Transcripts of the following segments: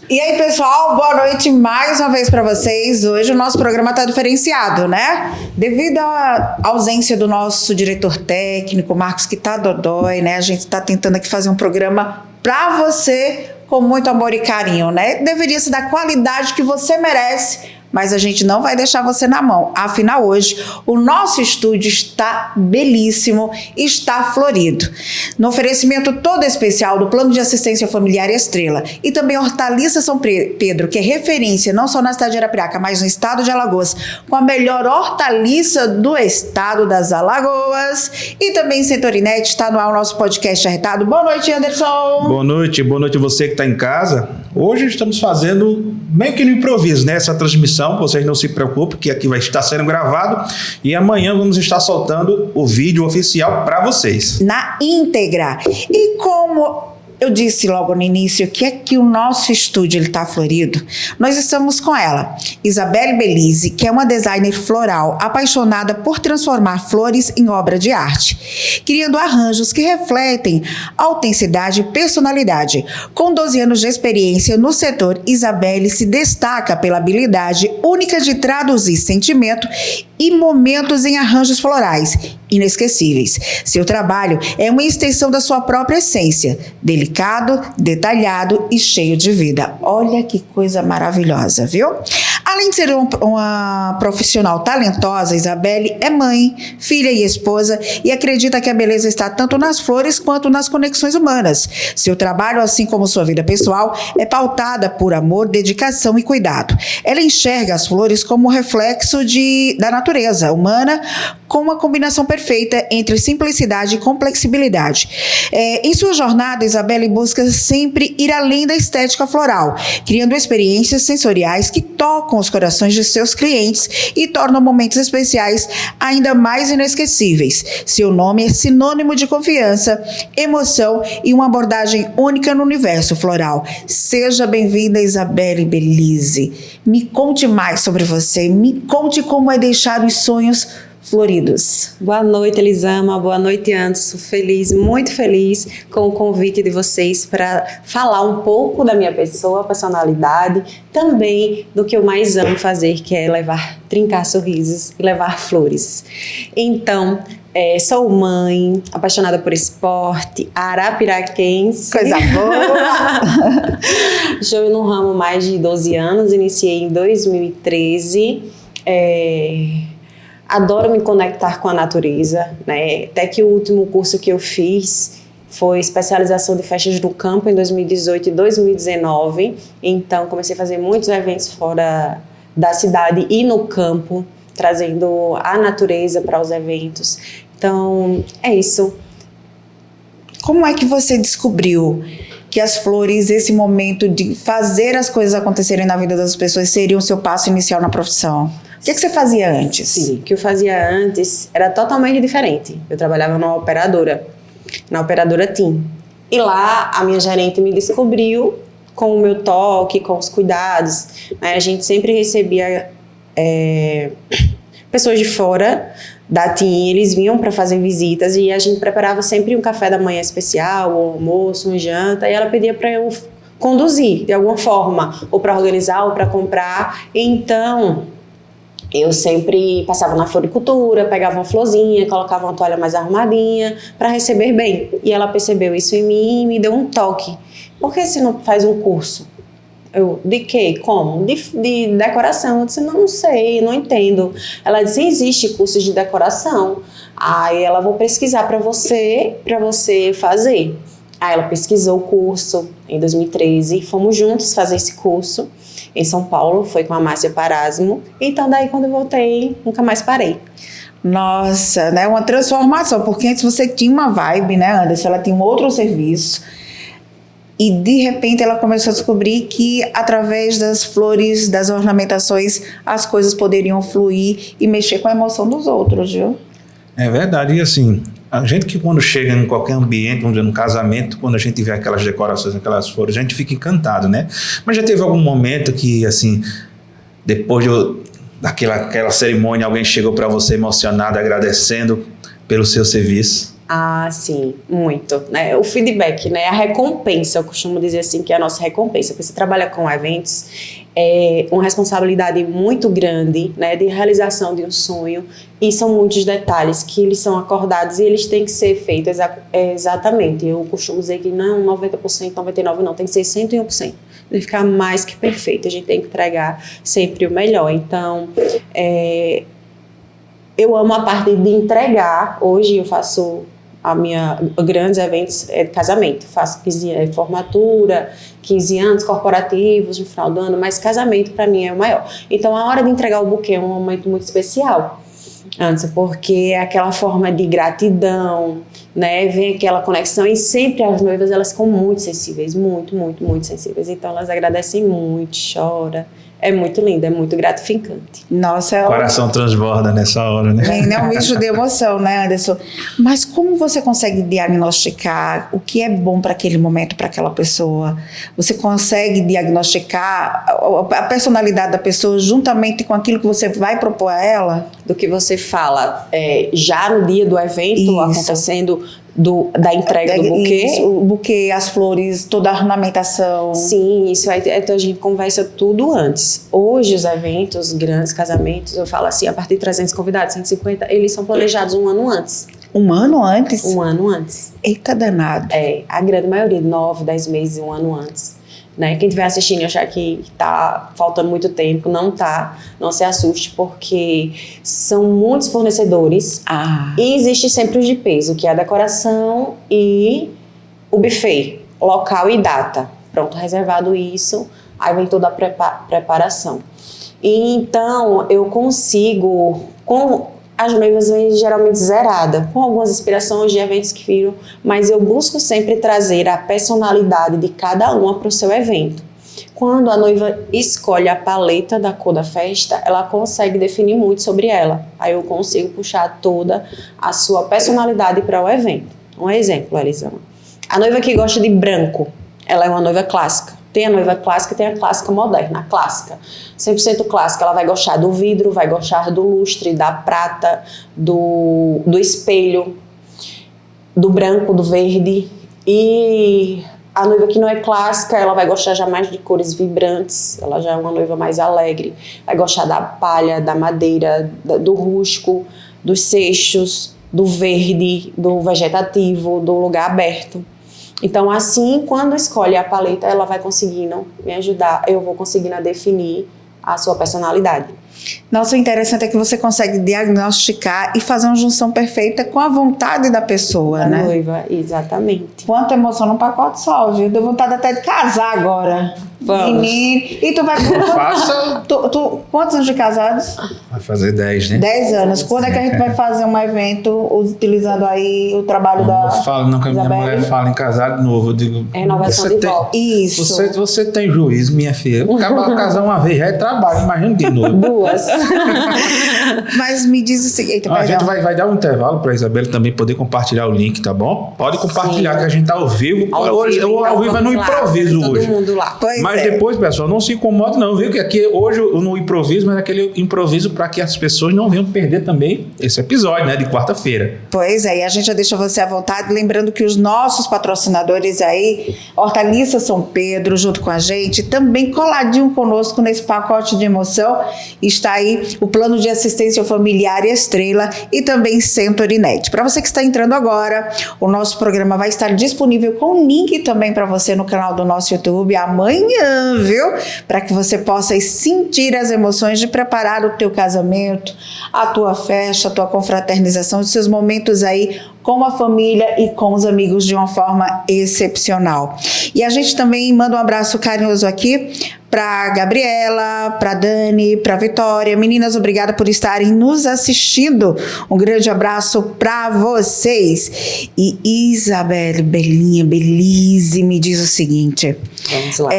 E aí, pessoal, boa noite mais uma vez para vocês. Hoje o nosso programa está diferenciado, né? Devido à ausência do nosso diretor técnico, Marcos, que tá dodói, né? A gente está tentando aqui fazer um programa para você com muito amor e carinho, né? Deveria ser da qualidade que você merece, mas a gente não vai deixar você na mão. Afinal, hoje, o nosso estúdio está belíssimo, está florido. No oferecimento todo especial do Plano de Assistência Familiar Estrela e também Hortaliça São Pedro, que é referência não só na cidade de Arapiraca, mas no estado de Alagoas, com a melhor hortaliça do estado das Alagoas. E também Centorinete, está no ar o nosso podcast arretado. Boa noite, Anderson. Boa noite você que está em casa. Hoje estamos fazendo meio que no improviso, né? Essa transmissão. Vocês não se preocupem, que aqui vai estar sendo gravado e amanhã vamos estar soltando o vídeo oficial para vocês. Na íntegra. E como eu disse logo no início que aqui o nosso estúdio está florido, nós estamos com ela, Isabelle Belize, que é uma designer floral apaixonada por transformar flores em obra de arte, criando arranjos que refletem autenticidade e personalidade. Com 12 anos de experiência no setor, Isabelle se destaca pela habilidade única de traduzir sentimento e momentos em arranjos florais inesquecíveis. Seu trabalho é uma extensão da sua própria essência, delicado, detalhado e cheio de vida. Olha que coisa maravilhosa, viu? Além de ser uma profissional talentosa, Isabelle é mãe, filha e esposa e acredita que a beleza está tanto nas flores quanto nas conexões humanas. Seu trabalho, assim como sua vida pessoal, é pautada por amor, dedicação e cuidado. Ela enxerga as flores como um reflexo da natureza humana, com uma combinação perfeita entre simplicidade e complexibilidade. Em sua jornada, Isabelle busca sempre ir além da estética floral, criando experiências sensoriais que tocam os corações de seus clientes e tornam momentos especiais ainda mais inesquecíveis. Seu nome é sinônimo de confiança, emoção e uma abordagem única no universo floral. Seja bem-vinda, Isabelle Belize. Me conte mais sobre você, me conte como é deixar os sonhos floridos. Boa noite, Elisama. Boa noite, Anderson. Muito feliz com o convite de vocês para falar um pouco da minha pessoa, personalidade, também do que eu mais amo fazer, que é trincar sorrisos e levar flores. Então, sou mãe, apaixonada por esporte, arapiraquense. Coisa boa! Estou no ramo mais de 12 anos, iniciei em 2013. Adoro me conectar com a natureza, né? Até que o último curso que eu fiz foi especialização de festas do campo em 2018 e 2019. Então, comecei a fazer muitos eventos fora da cidade e no campo, trazendo a natureza para os eventos. Então, é isso. Como é que você descobriu que as flores, esse momento de fazer as coisas acontecerem na vida das pessoas, seriam o seu passo inicial na profissão? O que você fazia antes? Sim, o que eu fazia antes era totalmente diferente. Eu trabalhava na operadora TIM. E lá a minha gerente me descobriu com o meu toque, com os cuidados. Né? A gente sempre recebia pessoas de fora da TIM, eles vinham para fazer visitas e a gente preparava sempre um café da manhã especial, um almoço, uma janta, e ela pedia para eu conduzir de alguma forma, ou para organizar, ou para comprar. Então, eu sempre passava na floricultura, pegava uma florzinha, colocava uma toalha mais arrumadinha para receber bem. E ela percebeu isso em mim e me deu um toque. Por que você não faz um curso? Eu, de quê? Como? De decoração. Eu disse, não sei, não entendo. Ela disse, existe cursos de decoração. Aí ela, vou pesquisar para você fazer. Aí ela pesquisou o curso em 2013, fomos juntos fazer esse curso em São Paulo, foi com a Márcia Parasmo. Então daí quando eu voltei, nunca mais parei. Nossa, né? Uma transformação, porque antes você tinha uma vibe, né, Anderson? Ela tinha um outro serviço. E de repente ela começou a descobrir que através das flores, das ornamentações, as coisas poderiam fluir e mexer com a emoção dos outros, viu? É verdade, e assim, a gente que quando chega em qualquer ambiente, vamos dizer, no casamento, quando a gente vê aquelas decorações, aquelas flores, a gente fica encantado, né? Mas já teve algum momento que, assim, depois daquela cerimônia, alguém chegou para você emocionado, agradecendo pelo seu serviço? Ah, sim, muito, né? O feedback, né? A recompensa, eu costumo dizer assim que é a nossa recompensa. Porque você trabalha com eventos, é uma responsabilidade muito grande, né? De realização de um sonho, e são muitos detalhes que eles são acordados e eles têm que ser feitos exatamente. Eu costumo dizer que não 90%, 99% não, tem que ser 101%. Tem que ficar mais que perfeito, a gente tem que entregar sempre o melhor. Então, eu amo a parte de entregar. Hoje eu faço grandes eventos de casamento. Faço 15 anos de formatura, 15 anos corporativos no final do ano, mas casamento para mim é o maior. Então a hora de entregar o buquê é um momento muito especial, antes, porque é aquela forma de gratidão, né? Vem aquela conexão, e sempre as noivas elas ficam muito sensíveis, muito, muito, muito sensíveis. Então elas agradecem muito, choram. É muito lindo, é muito gratificante. Nossa, O coração transborda nessa hora, né? é um misto de emoção, né, Anderson? Mas como você consegue diagnosticar o que é bom para aquele momento, para aquela pessoa? Você consegue diagnosticar a personalidade da pessoa juntamente com aquilo que você vai propor a ela? Do que você fala já no dia do evento, Isso. Acontecendo da entrega do buquê? Isso, o buquê, as flores, toda a ornamentação. Sim, isso aí então a gente conversa tudo antes. Hoje os eventos, grandes casamentos, eu falo assim, a partir de 300 convidados, 150, eles são planejados um ano antes. Um ano antes? Um ano antes. Eita danado. A grande maioria, 9, 10 meses, um ano antes. Né? Quem estiver assistindo e achar que está faltando muito tempo, não se assuste, porque são muitos fornecedores e existe sempre os de peso, que é a decoração e o buffet, local e data. Pronto, reservado isso, aí vem toda a preparação. E então eu consigo, as noivas vêm geralmente zeradas, com algumas inspirações de eventos que viram, mas eu busco sempre trazer a personalidade de cada uma para o seu evento. Quando a noiva escolhe a paleta da cor da festa, ela consegue definir muito sobre ela. Aí eu consigo puxar toda a sua personalidade para o evento. Um exemplo, Elisama. A noiva que gosta de branco, ela é uma noiva clássica. Tem a noiva clássica e tem a clássica moderna. A clássica, 100% clássica, ela vai gostar do vidro, vai gostar do lustre, da prata, do espelho, do branco, do verde. E a noiva que não é clássica, ela vai gostar já mais de cores vibrantes, ela já é uma noiva mais alegre, vai gostar da palha, da madeira, do rústico, dos seixos, do verde, do vegetativo, do lugar aberto. Então, assim, quando escolhe a paleta, ela vai conseguindo me ajudar, eu vou conseguindo definir a sua personalidade. Nossa, o interessante é que você consegue diagnosticar e fazer uma junção perfeita com a vontade da pessoa, né? A noiva, exatamente. Quanta emoção num pacote só, viu? Deu vontade até de casar agora. Vamos. Menino. E tu vai... Faça. Quantos anos de casados? Vai fazer 10, né? 10 anos. Quando é que a gente vai fazer um evento utilizando aí o trabalho Não falo não, que a minha Isabelle? mulher fala em casar de novo. Eu digo, Renovação de voto. Isso. Você tem juízo, minha filha. Acaba casar uma vez, já é trabalho, imagina de novo. Duas. Mas me diz o seguinte... A gente vai dar um intervalo para a Isabelle também poder compartilhar o link, tá bom? Pode compartilhar. Sim. Que a gente tá ao vivo. Hoje, ao vivo é no improviso lá, hoje. Todo mundo lá. Mas depois, pessoal, não se incomode não, viu? Que aqui hoje no improviso, mas aquele improviso para que as pessoas não venham perder também esse episódio, né? De quarta-feira. Pois é, e a gente já deixa você à vontade, lembrando que os nossos patrocinadores aí, Hortaliça São Pedro, junto com a gente, também coladinho conosco nesse pacote de emoção, está aí o Plano de Assistência Familiar Estrela e também Centurinet. Para você que está entrando agora, o nosso programa vai estar disponível com link também para você no canal do nosso YouTube amanhã, viu? Para que você possa sentir as emoções de preparar o teu casamento, a tua festa, a tua confraternização, os seus momentos aí com a família e com os amigos de uma forma excepcional. E a gente também manda um abraço carinhoso aqui para Gabriela, para Dani, para Vitória. Meninas, obrigada por estarem nos assistindo. Um grande abraço para vocês. E Isabelle, Belinha, Belize, me diz o seguinte. Vamos lá.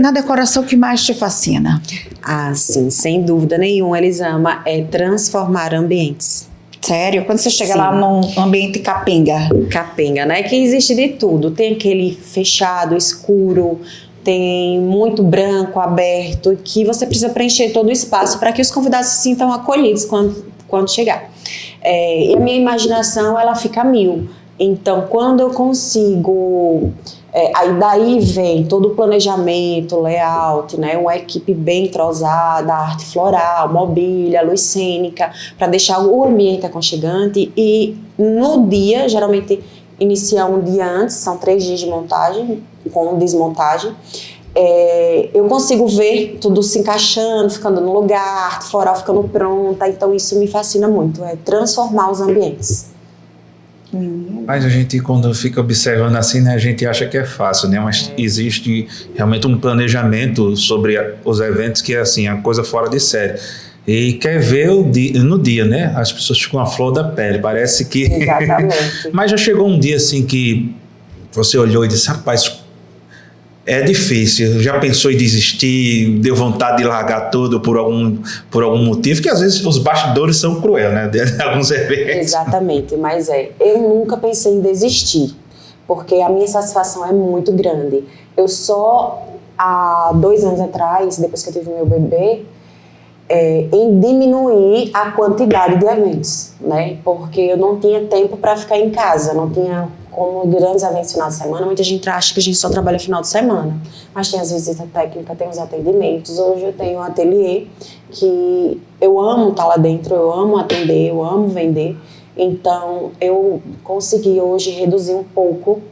Na decoração, o que mais te fascina? Ah, sim, sem dúvida nenhuma, Elisama, é transformar ambientes. Sério? Quando você chega Sim. lá num ambiente capenga? Capenga, né? Que existe de tudo. Tem aquele fechado, escuro, tem muito branco, aberto, que você precisa preencher todo o espaço para que os convidados se sintam acolhidos quando chegar. E a minha imaginação, ela fica a mil. Então, quando eu consigo... aí daí vem todo o planejamento, layout, né? Uma equipe bem entrosada, arte floral, mobília, luz cênica, para deixar o ambiente aconchegante. E no dia, geralmente inicia um dia antes, são 3 dias de montagem, com desmontagem. Eu consigo ver tudo se encaixando, ficando no lugar, a arte floral ficando pronta. Então isso me fascina muito, transformar os ambientes. Mas a gente, quando fica observando assim, né, a gente acha que é fácil, né? Mas existe realmente um planejamento sobre os eventos que é assim, a coisa fora de série. E quer ver no dia, né? As pessoas ficam a flor da pele, parece que... Exatamente. Mas já chegou um dia assim que você olhou e disse, rapaz, é difícil, já pensou em desistir, deu vontade de largar tudo por algum motivo, que às vezes os bastidores são cruéis, né, de alguns eventos. Exatamente, mas eu nunca pensei em desistir, porque a minha satisfação é muito grande. Eu só, há 2 anos atrás, depois que eu tive meu bebê, em diminuir a quantidade de eventos, né, porque eu não tinha tempo para ficar em casa, não tinha... Como grandes eventos final de semana, muita gente acha que a gente só trabalha final de semana. Mas tem as visitas técnicas, tem os atendimentos. Hoje eu tenho um ateliê que eu amo estar lá dentro, eu amo atender, eu amo vender. Então, eu consegui hoje reduzir um pouco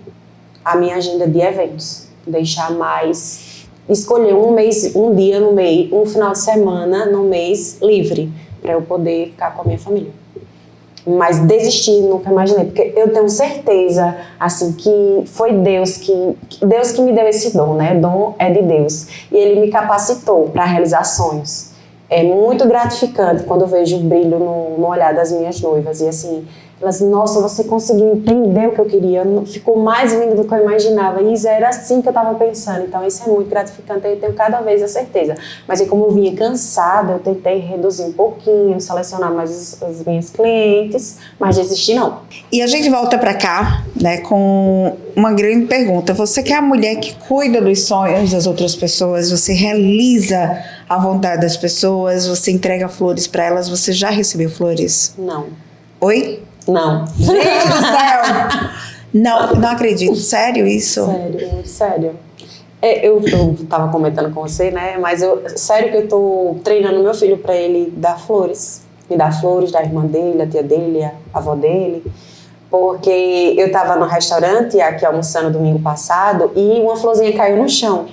a minha agenda de eventos. Deixar mais... Escolher um dia no mês, um final de semana no mês livre, para eu poder ficar com a minha família. Mas desistir, nunca imaginei, porque eu tenho certeza, assim, que foi Deus que me deu esse dom, né? Dom é de Deus. E Ele me capacitou para realizar sonhos. É muito gratificante quando eu vejo o brilho no olhar das minhas noivas. E assim, elas, nossa, você conseguiu entender o que eu queria, ficou mais lindo do que eu imaginava. E isso era assim que eu estava pensando. Então isso é muito gratificante, eu tenho cada vez a certeza. Mas aí, como eu vinha cansada, eu tentei reduzir um pouquinho, selecionar mais as minhas clientes, mas desistir não. E a gente volta para cá, né, com uma grande pergunta. Você que é a mulher que cuida dos sonhos das outras pessoas, você realiza a vontade das pessoas, você entrega flores para elas, você já recebeu flores? Não. Oi? Não. Gente do céu! Não acredito. Sério isso? Sério, muito sério. Eu tava comentando com você, né? Mas sério que eu tô treinando meu filho para ele dar flores. Me dar flores da irmã dele, da tia dele, a avó dele. Porque eu tava no restaurante aqui almoçando domingo passado e uma florzinha caiu no chão.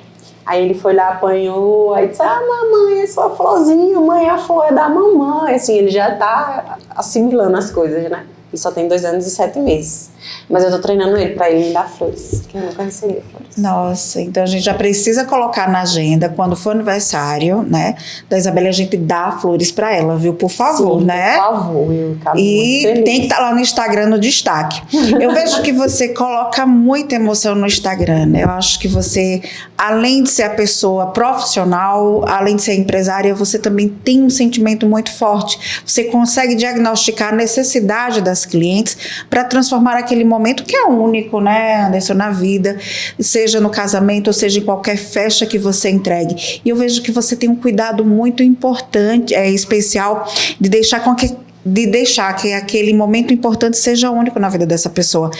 Aí ele foi lá, apanhou, aí disse, mamãe, é sua florzinha, mãe, a flor é da mamãe. Assim, ele já tá assimilando as coisas, né? Ele só tem 2 anos e 7 meses. Mas eu tô treinando ele pra ele me dar flores, que eu nunca recebi flores. Nossa, então a gente já precisa colocar na agenda, quando for aniversário, né, da Isabelle, a gente dá flores pra ela, viu? Por favor, sim, né? Por favor, eu acabo E muito tem que estar lá no Instagram no destaque. Eu vejo que você coloca muita emoção no Instagram, né? Eu acho que você, além de ser a pessoa profissional, além de ser empresária, você também tem um sentimento muito forte. Você consegue diagnosticar a necessidade das clientes para transformar aquele momento que é único, né, Anderson, na vida, seja no casamento ou seja em qualquer festa que você entregue. E eu vejo que você tem um cuidado muito importante, especial, de deixar que aquele momento importante seja único na vida dessa pessoa.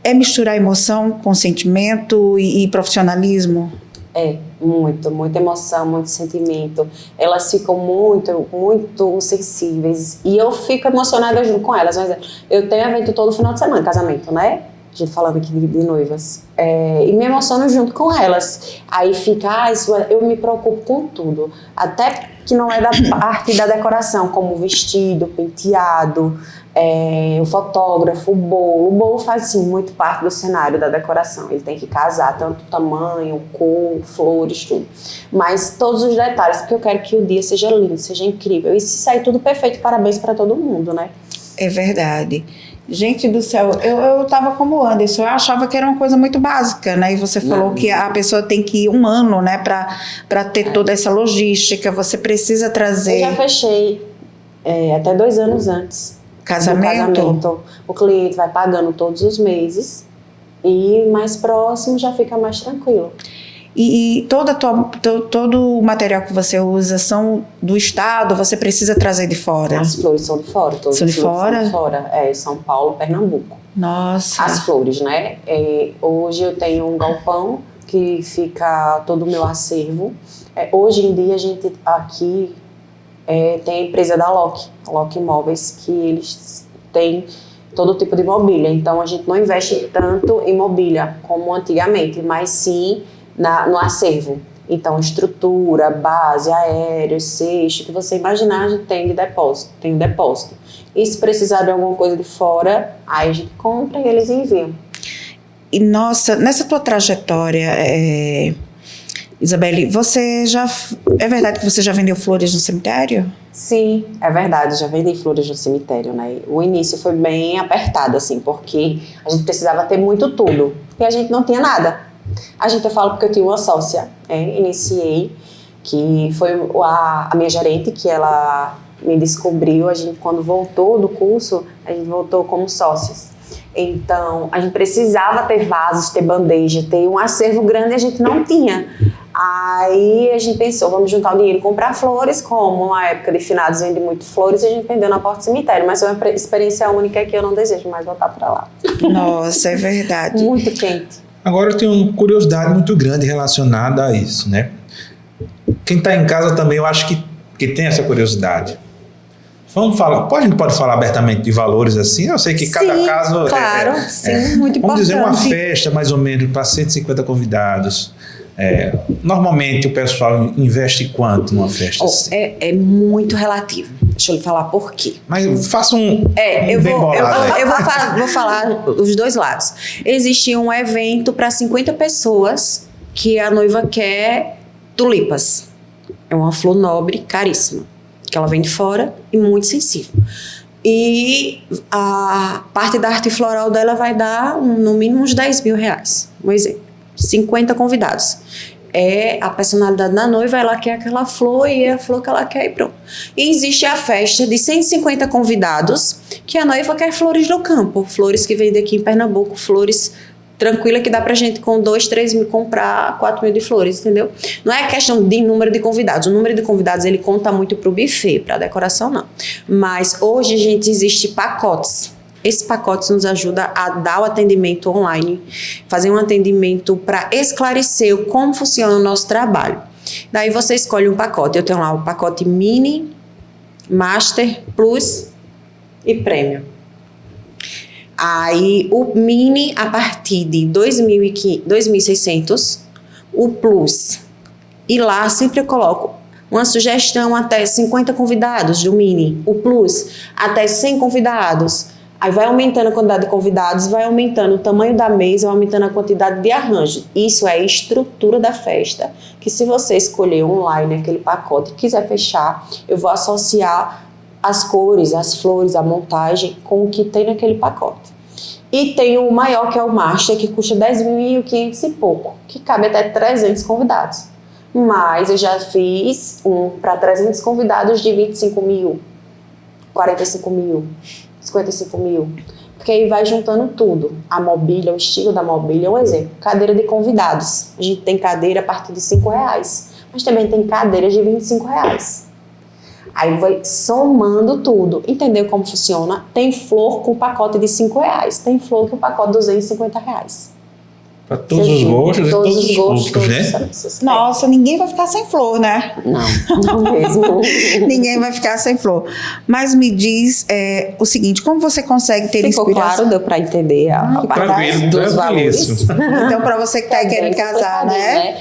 É misturar emoção com sentimento e profissionalismo? Muita emoção, muito sentimento. Elas ficam muito sensíveis. E eu fico emocionada junto com elas. Eu tenho evento todo final de semana, casamento, né? A gente falando aqui de noivas. E me emociono junto com elas. Aí fica, eu me preocupo com tudo. Até que não é da parte da decoração, como o vestido, penteado, o fotógrafo, o bolo. O bolo faz, assim, muito parte do cenário da decoração. Ele tem que casar, tanto tamanho, cor, flores, tudo. Mas todos os detalhes, porque eu quero que o dia seja lindo, seja incrível. E se sair tudo perfeito, parabéns para todo mundo, né? É verdade. Gente do céu, eu tava como o Anderson, eu achava que era uma coisa muito básica, né? E você falou que a pessoa tem que ir 1 ano, né, pra ter toda essa logística, você precisa trazer... Eu já fechei até 2 anos antes. Casamento? O cliente vai pagando todos os meses e mais próximo já fica mais tranquilo. E todo o material que você usa são do estado, você precisa trazer de fora? As flores são de fora, todas São de as flores fora? são de fora. São Paulo, Pernambuco. Nossa. As flores, né? Hoje eu tenho um galpão que fica todo o meu acervo. Hoje em dia a gente aqui tem a empresa da Loki Imóveis, que eles têm todo tipo de mobília. Então a gente não investe tanto em mobília como antigamente, mas sim no acervo. Então estrutura, base, aéreo, cesto, o que você imaginar a gente tem depósito. E se precisar de alguma coisa de fora, aí a gente compra e eles enviam. E nossa, nessa tua trajetória, Isabelle, é verdade que você já vendeu flores no cemitério? Sim, é verdade, já vendi flores no cemitério, né? O início foi bem apertado, assim, porque a gente precisava ter muito tudo, e a gente não tinha nada. Eu falo porque eu tinha uma sócia, iniciei, que foi a minha gerente, que ela me descobriu, a gente quando voltou do curso, a gente voltou como sócios. Então, a gente precisava ter vasos, ter bandeja, ter um acervo grande e a gente não tinha. Aí a gente pensou, vamos juntar o dinheiro e comprar flores, como na época de finados vende muito flores, e a gente vendeu na porta do cemitério. Mas foi uma experiência única que eu não desejo mais voltar para lá. Nossa, é verdade. Muito quente. Agora eu tenho uma curiosidade muito grande relacionada a isso, né? Quem está em casa também, eu acho que tem essa curiosidade. Vamos falar, a gente pode falar abertamente de valores assim? Eu sei que cada caso claro, muito importante. Vamos dizer uma festa mais ou menos para 150 convidados. Normalmente o pessoal investe quanto numa festa assim? É muito relativo. Deixa eu lhe falar por quê. Mas faça eu bem bolado. vou falar os dois lados. Existe um evento para 50 pessoas que a noiva quer tulipas. É uma flor nobre, caríssima, que ela vem de fora e muito sensível. E a parte da arte floral dela vai dar no mínimo uns 10 mil reais. Um exemplo. 50 convidados. A personalidade da noiva, ela quer aquela flor e é a flor que ela quer e pronto. E existe a festa de 150 convidados, que a noiva quer flores do campo, flores que vendem aqui em Pernambuco, flores tranquila que dá pra gente com 2, 3 mil comprar 4 mil de flores, entendeu? Não é questão de número de convidados. O número de convidados, ele conta muito pro buffet, pra decoração não. Mas hoje, gente, existe pacotes. Esse pacote nos ajuda a dar o atendimento online, fazer um atendimento para esclarecer como funciona o nosso trabalho. Daí você escolhe um pacote. Eu tenho lá o pacote Mini, Master, Plus e Premium. Aí o Mini a partir de 2.600, o Plus. E lá sempre eu coloco uma sugestão até 50 convidados do Mini. O Plus até 100 convidados. Aí vai aumentando a quantidade de convidados, vai aumentando o tamanho da mesa, vai aumentando a quantidade de arranjo. Isso é a estrutura da festa, que se você escolher online aquele pacote e quiser fechar, eu vou associar as cores, as flores, a montagem com o que tem naquele pacote. E tem o maior, que é o Master, que custa 10.500 e pouco, que cabe até 300 convidados. Mas eu já fiz um para 300 convidados de 25 mil, 45 mil. 55 mil, porque aí vai juntando tudo. A mobília, o estilo da mobília, um exemplo, cadeira de convidados. A gente tem cadeira a partir de R$5, mas também tem cadeiras de R$25. Aí vai somando tudo. Entendeu como funciona? Tem flor com pacote de R$5, tem flor com pacote de R$250. Para todos os gostos e todos os públicos, né? Nossa, ninguém vai ficar sem flor, né? Não mesmo. Ninguém vai ficar sem flor. Mas me diz o seguinte, como você consegue ter Ficou inspiração? claro, deu para entender a parte dos valores. Então, para você que está querendo casar, né?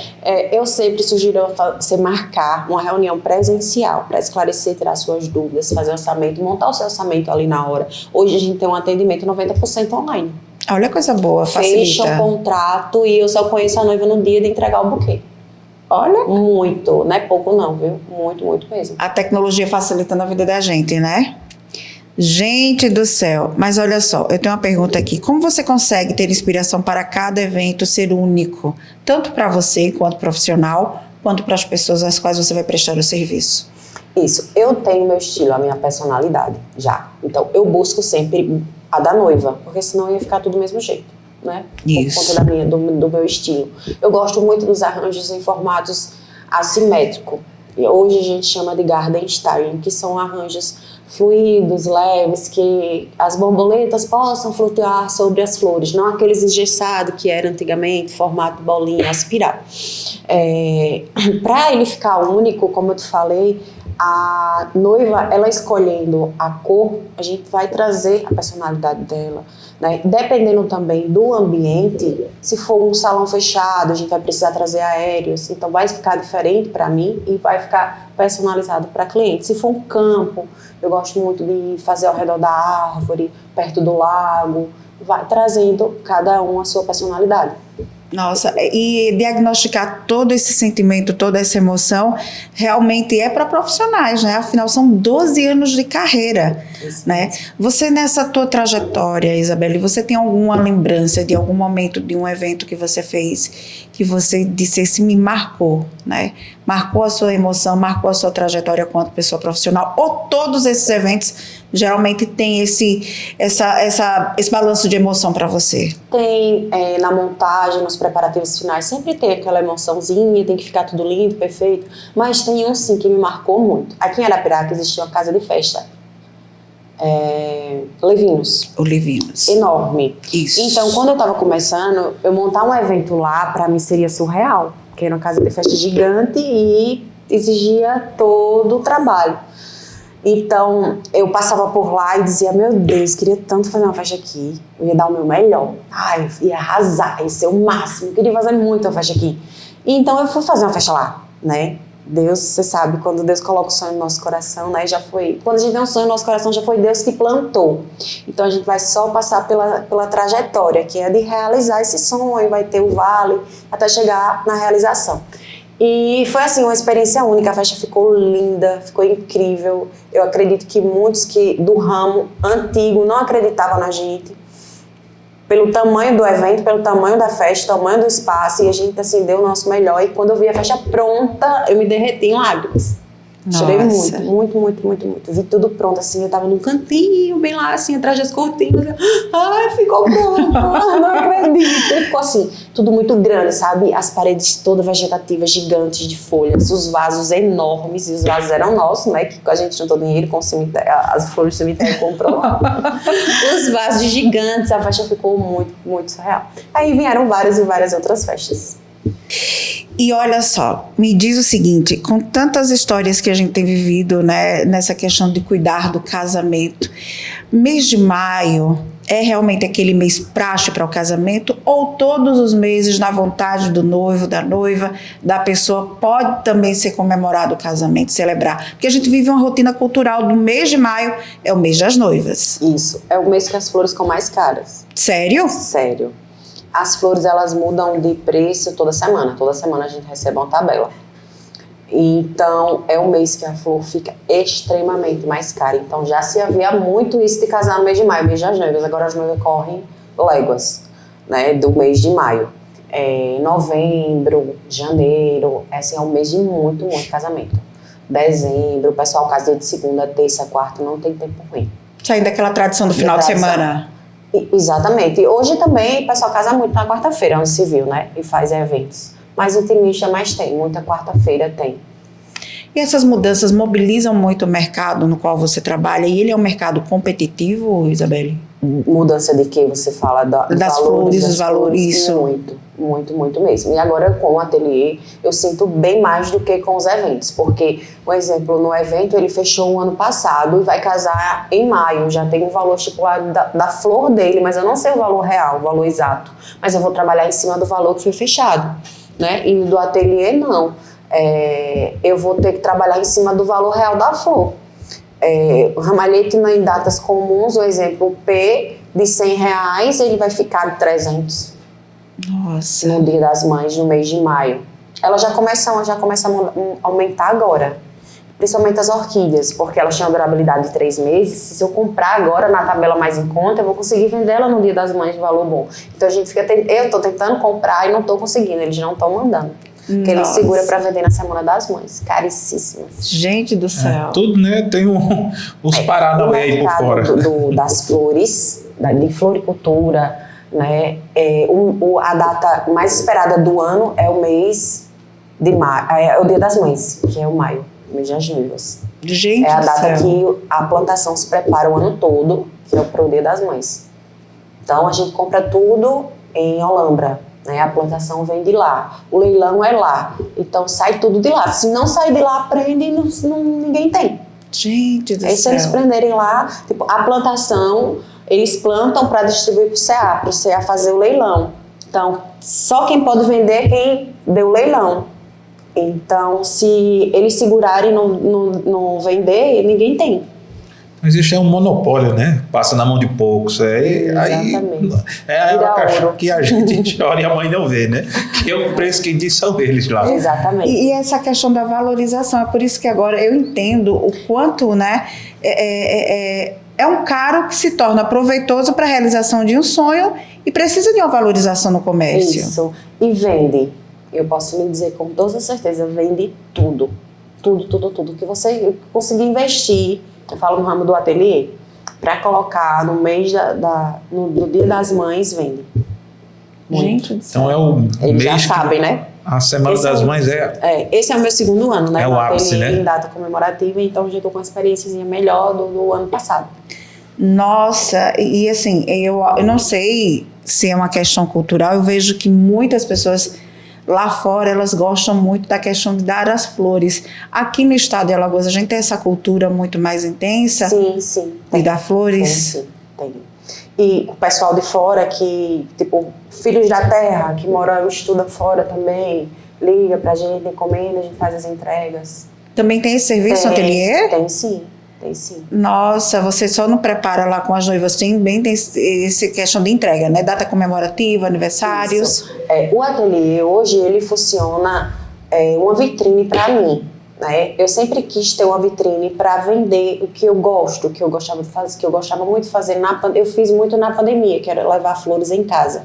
Eu sempre sugiro você marcar uma reunião presencial para esclarecer, tirar suas dúvidas, fazer orçamento, montar o seu orçamento ali na hora. Hoje a gente tem um atendimento 90% online. Olha, coisa boa, facilita. Fecha o contrato e eu só conheço a noiva no dia de entregar o buquê. Olha. Muito, não é pouco não, viu? Muito, muito mesmo. A tecnologia facilitando a vida da gente, né? Gente do céu, mas olha só, eu tenho uma pergunta aqui. Como você consegue ter inspiração para cada evento ser único? Tanto para você, quanto profissional, quanto para as pessoas às quais você vai prestar o serviço? Isso, eu tenho meu estilo, a minha personalidade, já. Então, eu busco sempre a da noiva, porque senão ia ficar tudo do mesmo jeito. né? Isso. Por conta do meu estilo. Eu gosto muito dos arranjos em formatos assimétricos. E hoje a gente chama de garden styling, que são arranjos fluidos, leves, que as borboletas possam flutuar sobre as flores, não aqueles engessados que era antigamente, formato bolinha, espiral. Para ele ficar único, como eu te falei, a noiva, ela escolhendo a cor, a gente vai trazer a personalidade dela, né? Dependendo também do ambiente, se for um salão fechado, a gente vai precisar trazer aéreos, então vai ficar diferente para mim e vai ficar personalizado para cliente. Se for um campo, eu gosto muito de fazer ao redor da árvore, perto do lago, vai trazendo cada um a sua personalidade. Nossa, e diagnosticar todo esse sentimento, toda essa emoção, realmente é para profissionais, né? Afinal, são 12 anos de carreira, né? Você, nessa tua trajetória, Isabelle, você tem alguma lembrança de algum momento de um evento que você fez, que você dissesse, me marcou, né? Marcou a sua emoção, marcou a sua trajetória quanto pessoa profissional, ou todos esses eventos geralmente tem esse balanço de emoção para você? Tem, na montagem, nos preparativos finais, sempre tem aquela emoçãozinha, tem que ficar tudo lindo, perfeito, mas tem um sim que me marcou muito. Aqui em Arapiraca existia uma casa de festa, Levinos. O Levinos. Enorme. Isso. Então, quando eu estava começando, eu montar um evento lá, para mim seria surreal, porque era uma casa de festa gigante e exigia todo o trabalho. Então, eu passava por lá e dizia, meu Deus, queria tanto fazer uma festa aqui. Eu ia dar o meu melhor. Eu ia arrasar, ia ser o máximo. Eu queria fazer muito uma festa aqui. E então, eu fui fazer uma festa lá, né? Deus, você sabe, quando Deus coloca o sonho no nosso coração, né? Já foi, quando a gente tem um sonho no nosso coração, já foi Deus que plantou. Então, a gente vai só passar pela trajetória, que é de realizar esse sonho, vai ter o vale, até chegar na realização. E foi assim, uma experiência única, a festa ficou linda, ficou incrível. Eu acredito que muitos do ramo antigo não acreditavam na gente, pelo tamanho do evento, pelo tamanho da festa, tamanho do espaço, e a gente assim, deu o nosso melhor. E quando eu vi a festa pronta, eu me derreti em lágrimas. Chorei muito. Vi tudo pronto, assim, eu tava num cantinho, bem lá, assim, atrás das cortinas. Ai, ficou pronto, não acredito. E ficou assim, tudo muito grande, sabe? As paredes todas vegetativas, gigantes de folhas, os vasos enormes, e os vasos eram nossos, né? Que a gente juntou dinheiro com o cemitério, as flores do cemitério comprou. Os vasos gigantes, a festa ficou muito surreal. Aí vieram várias e várias outras festas. E olha só, me diz o seguinte, com tantas histórias que a gente tem vivido, né, nessa questão de cuidar do casamento, mês de maio é realmente aquele mês praxe para o casamento, ou todos os meses, na vontade do noivo, da noiva, da pessoa, pode também ser comemorado o casamento, celebrar? Porque a gente vive uma rotina cultural do mês de maio, é o mês das noivas. Isso, é o mês que as flores ficam mais caras. Sério? Sério. As flores, elas mudam de preço toda semana. Toda semana a gente recebe uma tabela. Então, é um mês que a flor fica extremamente mais cara. Então, já se havia muito isso de casar no mês de maio, mês das noivas. Agora as noivas correm léguas, né, do mês de maio. Novembro, janeiro, assim, é um mês de muito casamento. Dezembro, o pessoal casa de segunda, terça, quarta, não tem tempo ruim. Saindo daquela tradição do final de semana. Exatamente. E hoje também o pessoal casa muito na quarta-feira, onde se viu, né? E faz eventos. Mas intimista mais tem, muita quarta-feira tem. E essas mudanças mobilizam muito o mercado no qual você trabalha? E ele é um mercado competitivo, Isabelle? Mudança de que você fala? Das flores, dos valores, isso. Muito mesmo. E agora com o ateliê, eu sinto bem mais do que com os eventos. Porque, por exemplo, no evento ele fechou o ano passado e vai casar em maio. Já tem um valor estipulado da flor dele, mas eu não sei o valor real, o valor exato. Mas eu vou trabalhar em cima do valor que foi fechado, né? E do ateliê, não. Eu vou ter que trabalhar em cima do valor real da flor. O ramalhete em datas comuns, o exemplo P de R$100, ele vai ficar de 300. Nossa. No Dia das Mães, no mês de maio. Elas já começam a aumentar agora. Principalmente as orquídeas, porque elas tinham durabilidade de 3 meses. Se eu comprar agora na tabela mais em conta, eu vou conseguir vender ela no Dia das Mães de valor bom. Então a gente eu estou tentando comprar e não estou conseguindo, eles não estão mandando. Porque ele segura para vender na Semana das Mães. Caríssimas. Gente do céu. Tudo, né? Tem os paranauê aí por fora. Das flores, de floricultura, né? A data mais esperada do ano é o mês de maio, é o Dia das Mães, que é o maio, mês das noivas. Gente É a do data céu. que a plantação se prepara o ano todo, que é para o Dia das Mães. Então a gente compra tudo em Olambra, né? A plantação vem de lá, o leilão é lá, então sai tudo de lá. Se não sair de lá, prende e ninguém tem. Gente do Aí se eles céu. prenderem lá, tipo, a plantação, eles plantam para distribuir para o CA fazer o leilão. Então, só quem pode vender é quem deu o leilão. Então, se eles segurarem e não vender, ninguém tem. Mas isso é um monopólio, né? Passa na mão de poucos. Exatamente. É Vira a caixa ouro. que a gente chora e a mãe não vê, né? Que é o preço que diz são eles lá. Exatamente. E essa questão da valorização, é por isso que agora eu entendo o quanto, né, é um caro que se torna proveitoso para a realização de um sonho e precisa de uma valorização no comércio. Isso. E vende. Eu posso lhe dizer com toda certeza, vende tudo. Tudo que você conseguir investir, eu falo no ramo do ateliê, para colocar no mês no Dia das Mães, vende. Gente do céu. Então é o Eles já mês que sabem, né? a Semana Esse das é o- Mães é... Esse é o meu segundo ano, né? É o no ápice, ateliê, né? em data comemorativa, então já estou com uma experiênciazinha melhor do ano passado. Nossa, e assim, eu não sei se é uma questão cultural, eu vejo que muitas pessoas lá fora, elas gostam muito da questão de dar as flores. Aqui no estado de Alagoas, a gente tem essa cultura muito mais intensa Sim. de dar Tem, flores. sim, tem. E o pessoal de fora que, tipo, filhos da terra, que moram, estudam fora também, liga pra gente, encomenda, a gente faz as entregas. Também tem esse serviço no ateliê? Tem sim, tem sim. Nossa, você só não prepara lá com as noivas, tem essa questão de entrega, né? Data comemorativa, aniversários. Isso. O ateliê hoje ele funciona uma vitrine para mim, né? Eu sempre quis ter uma vitrine para vender o que eu gosto, o que eu gostava de fazer, que eu gostava muito de fazer eu fiz muito na pandemia, que era levar flores em casa.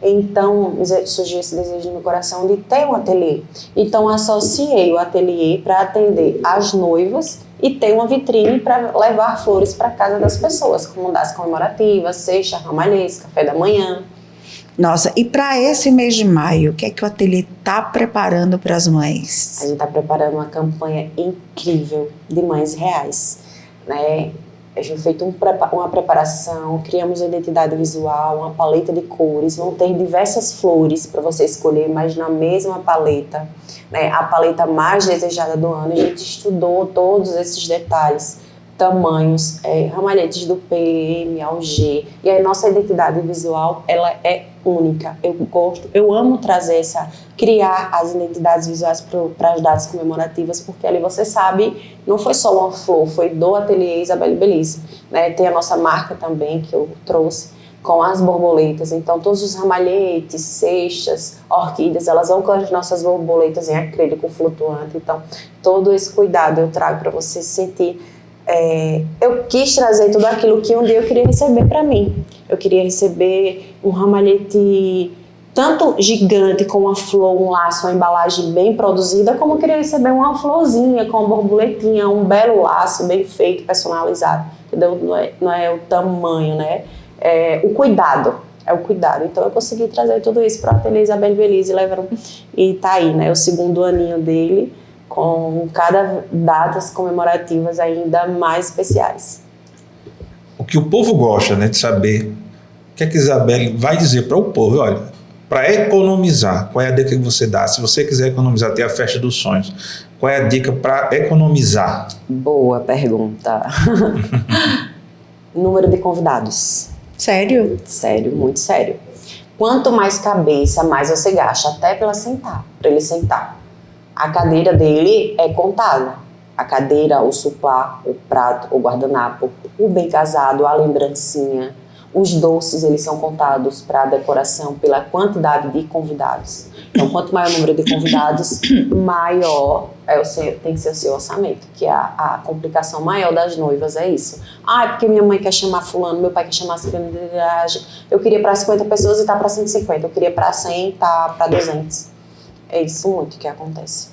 Então surgiu esse desejo no meu coração de ter um ateliê. Então associei o ateliê para atender as noivas e ter uma vitrine para levar flores para casa das pessoas, como das comemorativas, cesta, ramalhete, café da manhã. Nossa, e para esse mês de maio, o que é que o ateliê está preparando para as mães? A gente está preparando uma campanha incrível de mães reais, né? A gente feito uma preparação, criamos uma identidade visual, uma paleta de cores, vão ter diversas flores para você escolher, mas na mesma paleta, né? A paleta mais desejada do ano. A gente estudou todos esses detalhes, tamanhos, ramalhetes do PM ao G, e a nossa identidade visual, ela é única. Eu amo criar as identidades visuais para as datas comemorativas, porque ali você sabe, não foi só uma flor, foi do ateliê Isabelle Belize, né? Tem a nossa marca também, que eu trouxe, com as borboletas. Então, todos os ramalhetes, cestas, orquídeas, elas vão com as nossas borboletas em acrílico flutuante. Então, todo esse cuidado eu trago para você sentir. Eu quis trazer tudo aquilo que um dia eu queria receber para mim. Eu queria receber um ramalhete tanto gigante com uma flor, um laço, uma embalagem bem produzida, como eu queria receber uma florzinha com uma borboletinha, um belo laço bem feito, personalizado. Entendeu? Não é o tamanho, né? É o cuidado. Então eu consegui trazer tudo isso para o ateliê Isabelle Belize e tá aí, né? O segundo aninho dele, com cada datas comemorativas ainda mais especiais. O que o povo gosta, né, de saber, o que é que Isabelle vai dizer para o povo? Olha, para economizar, qual é a dica que você dá? Se você quiser economizar, ter a festa dos sonhos, qual é a dica para economizar? Boa pergunta. Número de convidados. Sério? Sério, muito sério. Quanto mais cabeça, mais você gasta, até para ele sentar. A cadeira dele é contada. A cadeira, o sopá, o prato, o guardanapo, o bem casado, a lembrancinha. Os doces, eles são contados para a decoração pela quantidade de convidados. Então, quanto maior o número de convidados, maior tem que ser o seu orçamento. Que a complicação maior das noivas é isso. É porque minha mãe quer chamar fulano, meu pai quer chamar ciclano. Eu queria para 50 pessoas e tá para 150. Eu queria para 100 e tá para 200. É isso muito que acontece.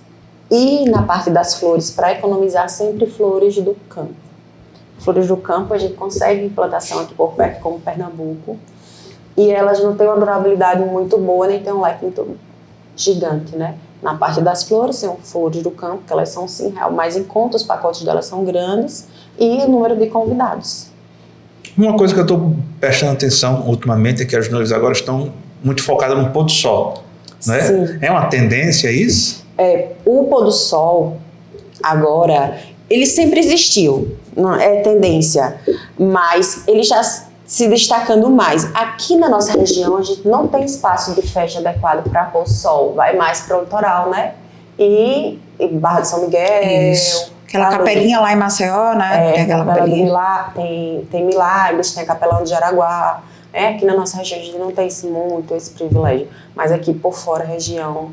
E na parte das flores, para economizar, sempre flores do campo. Flores do campo a gente consegue implantação aqui por perto, como Pernambuco. e elas não têm uma durabilidade muito boa, nem tem um leque muito gigante, né? Na parte das flores, são flores do campo, que elas são sim real, mas em conta os pacotes delas são grandes e o número de convidados. Uma coisa que eu estou prestando atenção ultimamente é que as noivas agora estão muito focadas no pôr do sol, né? Sim. É uma tendência isso? O pôr do sol, agora, ele sempre existiu, não é tendência, mas ele já se destacando mais. Aqui na nossa região, a gente não tem espaço de festa adequado para pôr do sol, vai mais para o litoral, né? E Barra de São Miguel. Isso. Aquela capelinha lá em Maceió, né? Tem aquela capelinha. Tem Milagres, tem a Capelão de Jaraguá. Aqui na nossa região a gente não tem muito esse privilégio, mas aqui por fora a região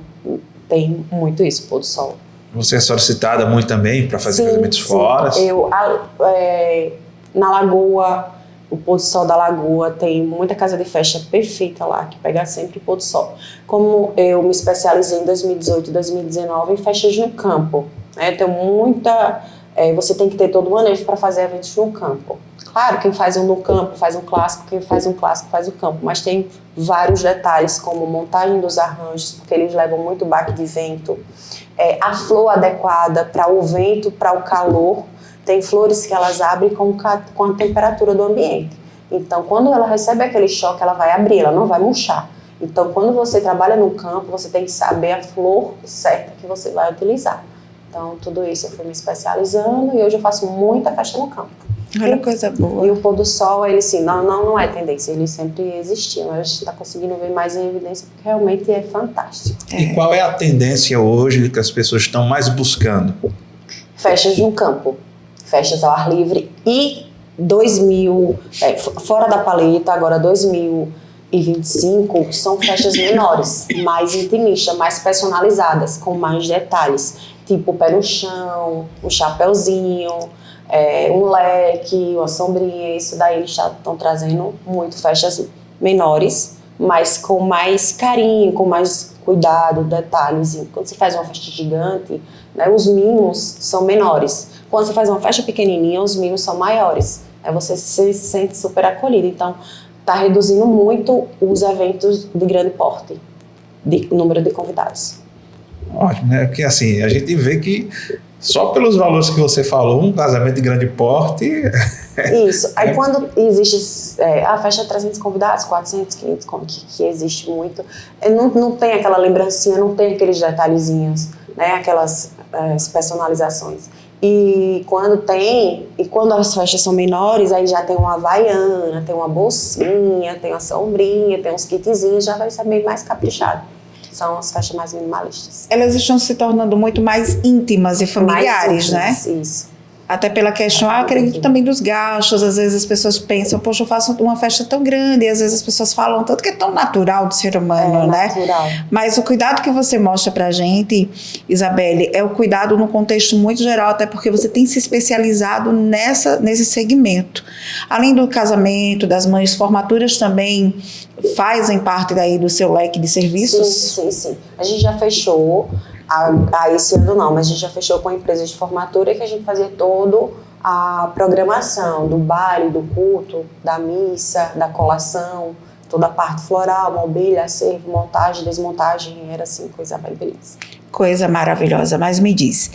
tem muito isso, pôr do sol. Você é solicitada muito também para fazer casamentos fora? Na Lagoa, o pôr do sol da Lagoa, tem muita casa de festa perfeita lá, que pega sempre pôr do sol. Como eu me especializei em 2018 e 2019 em festas no campo, né? Tenho muita... você tem que ter todo o manejo para fazer eventos no campo. Claro, quem faz um no campo faz um clássico, quem faz um clássico faz o campo, mas tem vários detalhes, como montagem dos arranjos, porque eles levam muito baque de vento, a flor adequada para o vento, para o calor. Tem flores que elas abrem com a temperatura do ambiente. Então, quando ela recebe aquele choque, ela vai abrir, ela não vai murchar. Então, quando você trabalha no campo, você tem que saber a flor certa que você vai utilizar. Então, tudo isso eu fui me especializando e hoje eu faço muita festa no campo. Olha, coisa boa. E o pôr do sol, ele sim, não é tendência, ele sempre existiu, mas a gente está conseguindo ver mais em evidência porque realmente é fantástico. E qual é a tendência hoje que as pessoas estão mais buscando? Festas no campo, festas ao ar livre e fora da paleta, agora 2025, são festas menores, mais intimistas, mais personalizadas, com mais detalhes, tipo pé no chão, um chapéuzinho, um leque, uma sombrinha. Isso daí eles estão trazendo muito festas menores, mas com mais carinho, com mais cuidado, detalhes. Quando você faz uma festa gigante, né, os mimos são menores. Quando você faz uma festa pequenininha, os mimos são maiores. Aí você se sente super acolhido. Então, está reduzindo muito os eventos de grande porte, de número de convidados. Ótimo, né? Porque assim, a gente vê que só pelos valores que você falou, um casamento de grande porte... Isso. Aí quando existe a festa de 300 convidados, 400, 500, que existe muito, não tem aquela lembrancinha, não tem aqueles detalhezinhos, né? Aquelas personalizações. E quando as festas são menores, aí já tem uma havaiana, tem uma bolsinha, tem uma sombrinha, tem uns kitzinhos, já vai ser bem mais caprichado. São as festas mais minimalistas. Elas estão se tornando muito mais íntimas e familiares, né? Isso. Até pela questão, acredito também dos gastos. Às vezes as pessoas pensam, poxa, eu faço uma festa tão grande, e às vezes as pessoas falam tanto que é tão natural do ser humano, né? Natural. Mas o cuidado que você mostra pra gente, Isabelle, é o cuidado no contexto muito geral, até porque você tem se especializado nesse segmento. Além do casamento, das mães, formaturas também fazem parte daí do seu leque de serviços? Sim. A gente já fechou... esse ano não, mas a gente já fechou com a empresa de formatura que a gente fazia toda a programação do baile, do culto, da missa, da colação, toda a parte floral, mobília, acervo, montagem, desmontagem, era assim, coisa bem feliz. Coisa maravilhosa, mas me diz,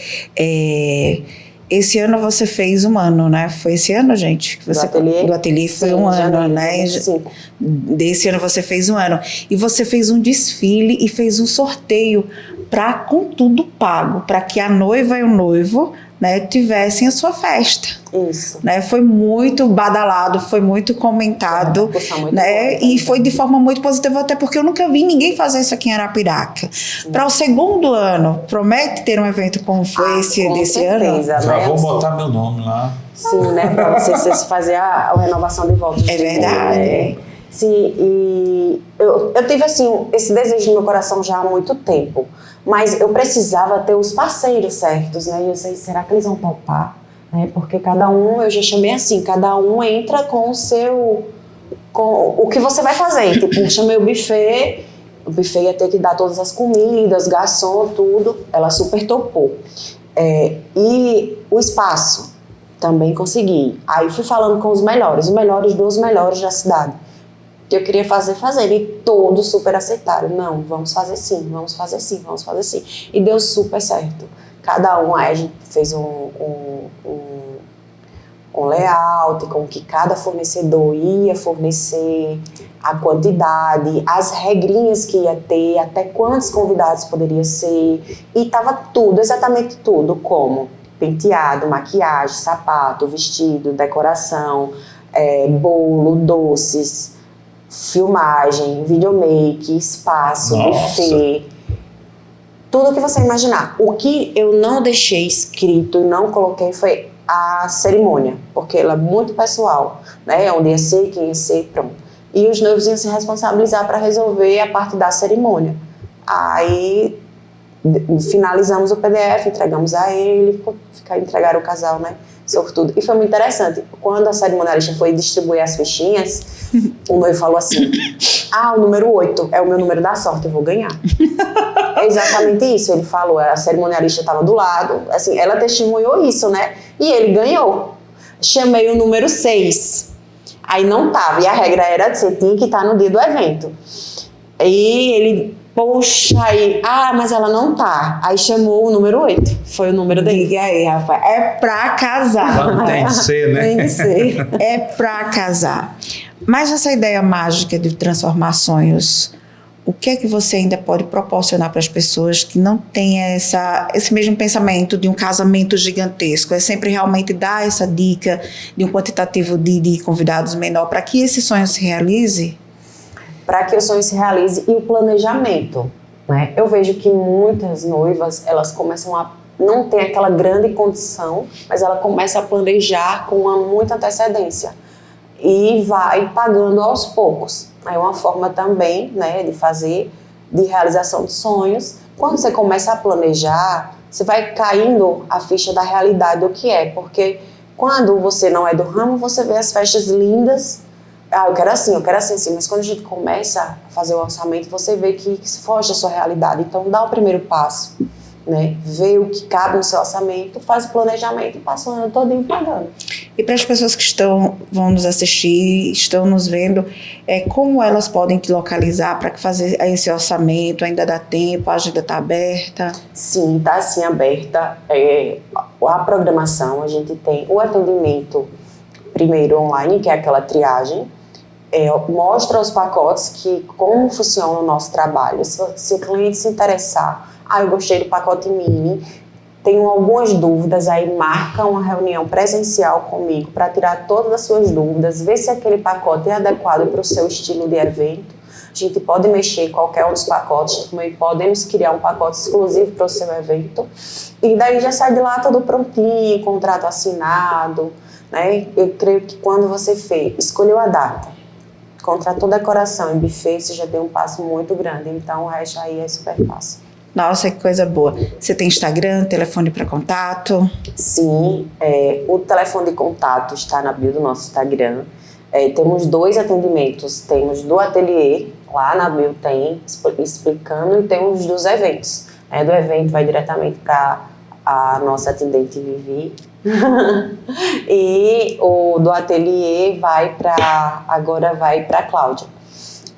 esse ano você fez 1 ano, né? Foi esse ano, gente? Que você, do ateliê foi sim, 1 ano, né? Sim. Desse ano você fez 1 ano. E você fez um desfile e fez um sorteio com tudo pago, para que a noiva e o noivo, né, tivessem a sua festa. Isso. Né? Foi muito badalado, foi muito comentado, né? E foi de forma muito positiva, até porque eu nunca vi ninguém fazer isso aqui em Arapiraca. Para o 2º ano, promete ter um evento como foi esse desse ano? Né? Já vou botar meu nome lá. Sim, né? Para você fazer a renovação de votos. É verdade. Né? Sim, e eu tive assim, esse desejo no meu coração já há muito tempo, mas eu precisava ter os parceiros certos, né? E eu sei, será que eles vão topar? Né? Porque cada um, eu já chamei assim, cada um entra com o que você vai fazer. Tipo, eu chamei o buffet ia ter que dar todas as comidas, garçom, tudo. Ela super topou. E o espaço, também consegui. Aí fui falando com os melhores dos melhores da cidade. que eu queria fazer. E todos super aceitaram. Não, vamos fazer sim, vamos fazer sim, vamos fazer sim. E deu super certo. Cada um, aí a gente fez um layout com que cada fornecedor ia fornecer, a quantidade, as regrinhas que ia ter, até quantos convidados poderia ser, e tava tudo, exatamente tudo, como penteado, maquiagem, sapato, vestido, decoração, bolo, doces, filmagem, videomake, espaço, buffet, tudo que você imaginar. O que eu não deixei escrito e não coloquei foi a cerimônia, porque ela é muito pessoal, né? Onde ia ser, quem ia ser, pronto. E os noivos iam se responsabilizar para resolver a parte da cerimônia. Aí finalizamos o PDF, entregamos a ele, entregaram o casal, né? Sortudo. E foi muito interessante. Quando a cerimonialista foi distribuir as fichinhas, o noivo falou assim: o número 8 é o meu número da sorte, eu vou ganhar. É exatamente isso, ele falou. A cerimonialista estava do lado, assim, ela testemunhou isso, né? E ele ganhou. Chamei o número 6. Aí não tava, e a regra era que você tinha que estar no dia do evento. E ele, poxa, aí, mas ela não tá. Aí chamou o número 8, foi o número dele. Diga aí, rapaz, é pra casar. Tem que ser, né? Tem que ser. É pra casar. Mas essa ideia mágica de transformar sonhos, o que é que você ainda pode proporcionar para as pessoas que não têm esse mesmo pensamento de um casamento gigantesco? É sempre realmente dar essa dica de um quantitativo de convidados menor para que esse sonho se realize? Para que o sonho se realize, e o planejamento, né? Eu vejo que muitas noivas, elas começam a não ter aquela grande condição, mas ela começa a planejar com muita antecedência e vai pagando aos poucos. É uma forma também, né, de realização de sonhos. Quando você começa a planejar, você vai caindo a ficha da realidade do que é, porque quando você não é do ramo, você vê as festas lindas, eu quero assim, mas quando a gente começa a fazer o orçamento, você vê que se foge da sua realidade. Então dá o primeiro passo, né? Vê o que cabe no seu orçamento, faz o planejamento e passa o ano todinho pagando. E para as pessoas que vão nos assistir, estão nos vendo, como elas podem te localizar para fazer esse orçamento? Ainda dá tempo? A agenda está aberta? Sim, está assim aberta. A programação, a gente tem o atendimento primeiro online, que é aquela triagem, mostra os pacotes, como funciona o nosso trabalho. Se o cliente se interessar, eu gostei do pacote mini, tenho algumas dúvidas, aí marca uma reunião presencial comigo para tirar todas as suas dúvidas, ver se aquele pacote é adequado para o seu estilo de evento. A gente pode mexer em qualquer um dos pacotes, também podemos criar um pacote exclusivo para o seu evento. E daí já sai de lá tudo prontinho, contrato assinado, né? Eu creio que quando você escolheu a data, contratou decoração e buffet, você já tem um passo muito grande, então o resto aí é super fácil. Nossa, que coisa boa. Você tem Instagram, telefone para contato? Sim, o telefone de contato está na bio do nosso Instagram. Temos 2 atendimentos, temos do ateliê, lá na bio tem, explicando, e temos dos eventos. Do evento vai diretamente para a nossa atendente Vivi. E o do ateliê agora vai para a Cláudia.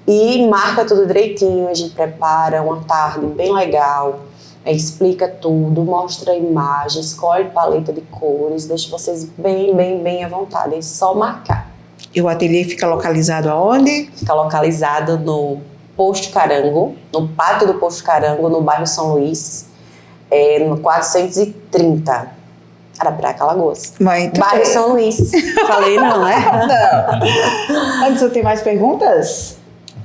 E marca tudo direitinho, a gente prepara uma tarde bem legal, explica tudo, mostra a imagem, escolhe paleta de cores, deixa vocês bem à vontade, é só marcar. E o ateliê fica localizado aonde? Fica localizado no Posto Carango, no pátio do Posto Carango, no bairro São Luís, no 430, Arapiraca, Alagoas. Bairro São Luís. Falei não, né? Não. Antes, você tem mais perguntas?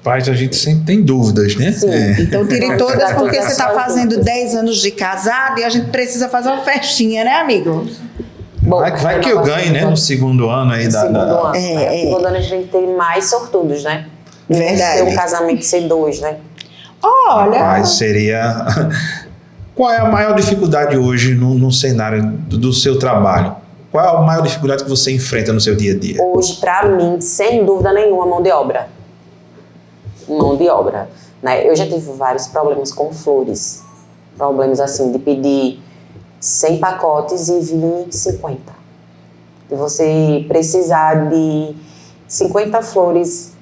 Rapaz, a gente sempre tem dúvidas, né? Sim. Então tire todas, porque você está fazendo 10 anos de casado e a gente precisa fazer uma festinha, né, amigo? Bom, vai que eu ganhe, né? No segundo ano aí da... Segundo ano, né? Segundo ano a gente tem mais sortudos, né? Verdade. Ser um casamento ser 2, né? Olha! Rapaz, seria... Qual é a maior dificuldade hoje no cenário do seu trabalho? Qual é a maior dificuldade que você enfrenta no seu dia a dia? Hoje, para mim, sem dúvida nenhuma, mão de obra. Mão de obra, né? Eu já tive vários problemas com flores. Problemas assim, de pedir 100 pacotes e vir 50. De você precisar de 50 flores